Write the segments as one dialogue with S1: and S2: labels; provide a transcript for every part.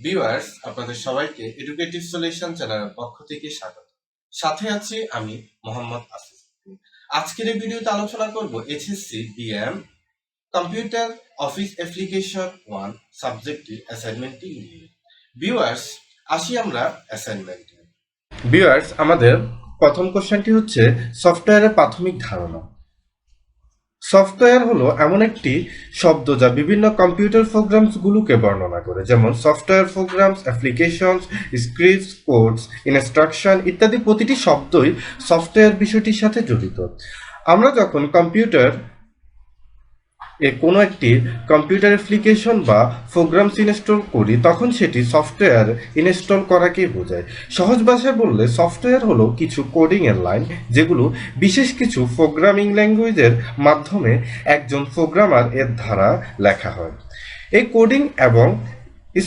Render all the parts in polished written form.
S1: Viewers, আপনাদের সবাইকে educative solution চ্যানেলের পক্ষ থেকে স্বাগত। সাথে আছি আমি মোহাম্মদ আসিফ। আজকের এই ভিডিওতে আলোচনা করব HSC BM computer office application 1 সাবজেক্টটি অ্যাসাইনমেন্টটি নিয়ে। ভিউয়ার্স, আসি আমরা অ্যাসাইনমেন্টে। ভিউয়ার্স, আমাদের প্রথম কোশ্চেনটি হচ্ছে সফটওয়্যারের প্রাথমিক ধারণা। সফটওয়্যার হলো এমন একটি শব্দ যা বিভিন্ন কম্পিউটার প্রোগ্রামসগুলোকে বর্ণনা করে, যেমন software programs, applications, scripts, codes, instruction ইত্যাদি। প্রতিটি শব্দই সফটওয়্যার বিষয়টির সাথে জড়িত। আমরা যখন কোনো একটি কম্পিউটার অ্যাপ্লিকেশন বা প্রোগ্রামস ইনস্টল করি, তখন সেটি সফটওয়্যার ইনস্টল করাকেই বোঝায়। সহজ ভাষায় বললে সফটওয়্যার হলো কিছু কোডিংয়ের লাইন, যেগুলো বিশেষ কিছু প্রোগ্রামিং ল্যাঙ্গুয়েজের মাধ্যমে একজন প্রোগ্রামার এর দ্বারা লেখা হয়। এই কোডিং এবং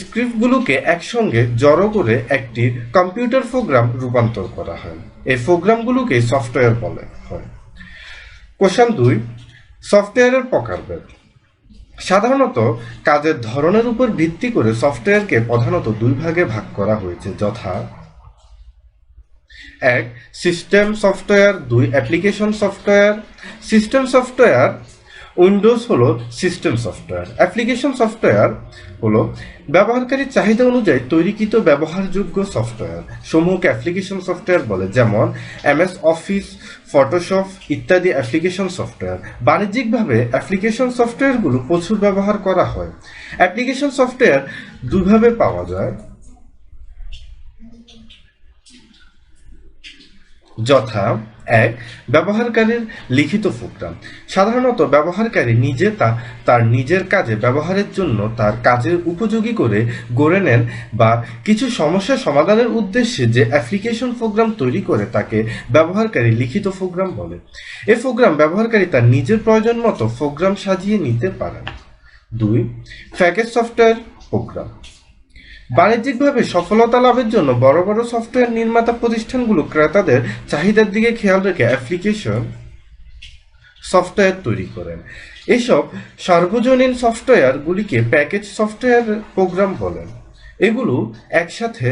S1: স্ক্রিপ্টগুলোকে একসঙ্গে জড়ো করে একটি কম্পিউটার প্রোগ্রাম রূপান্তর করা হয়। এই প্রোগ্রামগুলোকে সফটওয়্যার বলে হয়। কোশ্চেন 2, সফটওয়্যারের প্রকারভেদ। সাধারণত কাজের ধরনের উপর ভিত্তি করে সফটওয়্যারকে প্রধানত দুই ভাগে ভাগ করা হয়েছে, যথা 1 system software, 2 application software. System software Windows হলো সিস্টেম সফটওয়্যার। অ্যাপ্লিকেশন সফটওয়্যার হলো ব্যবহারকারীর চাহিদা অনুযায়ী তৈরিকৃত ব্যবহারযোগ্য সফটওয়্যার সমূহকে অ্যাপ্লিকেশন সফটওয়্যার বলে, যেমন এমএস অফিস, ফটোশপ ইত্যাদি অ্যাপ্লিকেশন সফটওয়্যার। বাণিজ্যিকভাবে অ্যাপ্লিকেশন সফটওয়্যারগুলো প্রচুর ব্যবহার করা হয়। অ্যাপ্লিকেশন সফটওয়্যার দুইভাবে পাওয়া যায়, যথা 1 ব্যবহারকারীর লিখিত প্রোগ্রাম। সাধারণত ব্যবহারকারী নিজে তার নিজের কাজে ব্যবহারের জন্য তার কাজের উপযোগী করে গড়ে নেন বা কিছু সমস্যা সমাধানের উদ্দেশ্যে যে অ্যাপ্লিকেশন প্রোগ্রাম তৈরি করে তাকে ব্যবহারকারী লিখিত প্রোগ্রাম বলে। এই প্রোগ্রাম ব্যবহারকারী তার নিজের প্রয়োজন মতো প্রোগ্রাম সাজিয়ে নিতে পারেন। 2 প্যাকেজ সফটওয়্যার প্রোগ্রাম। বাণিজ্যিকভাবে সফলতা লাভের জন্য বড় বড় সফটওয়্যার নির্মাতা প্রতিষ্ঠানগুলো ক্রেতাদের চাহিদার দিকে খেয়াল রেখে অ্যাপ্লিকেশন সফটওয়্যার তৈরি করেন। এসব সার্বজনীন সফটওয়্যারগুলিকে প্যাকেজ সফটওয়্যার প্রোগ্রাম বলেন। এগুলো একসাথে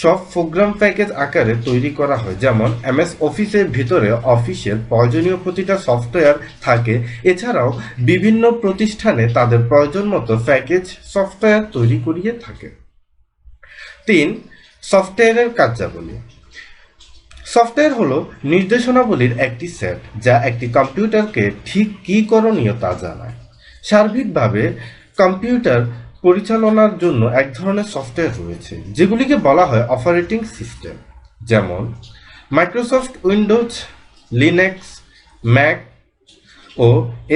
S1: সব প্রোগ্রাম প্যাকেজ আকারে তৈরি করা হয়, যেমন এমএস অফিসের ভিতরে অফিসের প্রয়োজনীয় প্রতিটা সফটওয়্যার থাকে। এছাড়াও বিভিন্ন প্রতিষ্ঠানে তাদের প্রয়োজন মতো প্যাকেজ সফটওয়্যার তৈরি করিয়ে থাকে। 3 সফটওয়্যারের কার্যাবলী। সফটওয়্যার হলো নির্দেশনাবলীর একটি সেট যা একটি কম্পিউটারকে ঠিক কী করণীয় তা জানায়। সার্বিকভাবে কম্পিউটার পরিচালনার জন্য এক ধরনের সফটওয়্যার রয়েছে যেগুলিকে বলা হয় অপারেটিং সিস্টেম, যেমন মাইক্রোসফট উইন্ডোজ, লিনাক্স, ম্যাক ও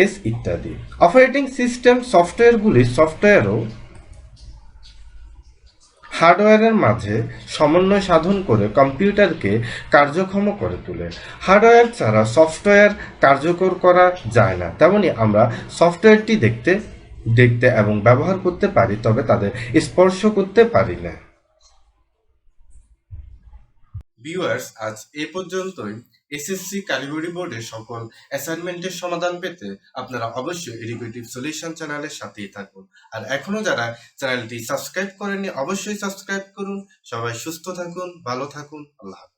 S1: এস ইত্যাদি। অপারেটিং সিস্টেম সফটওয়্যারগুলি সফটওয়্যার ও হার্ডওয়্যারের মাঝে সমন্বয় সাধন করে কম্পিউটারকে কার্যক্ষম করে তোলে। হার্ডওয়্যার ছাড়া সফটওয়্যার কার্যকর করা যায় না। তেমনি আমরা সফটওয়্যারটি দেখতে এবং ব্যবহার করতে পারি, তবে তাদের স্পর্শ করতে পারি না। ভিউয়ার্স, আজ এ পর্যন্তই। এসএসসি কারিগরি বোর্ডের সকল অ্যাসাইনমেন্টের সমাধান পেতে আপনারা অবশ্যই এডুকেটিভ সলিউশন চ্যানেলের সাথেই থাকুন। আর এখনো যারা চ্যানেলটি সাবস্ক্রাইব করেননি, অবশ্যই সাবস্ক্রাইব করুন। সবাই সুস্থ থাকুন, ভালো থাকুন। আল্লাহ হাফেজ।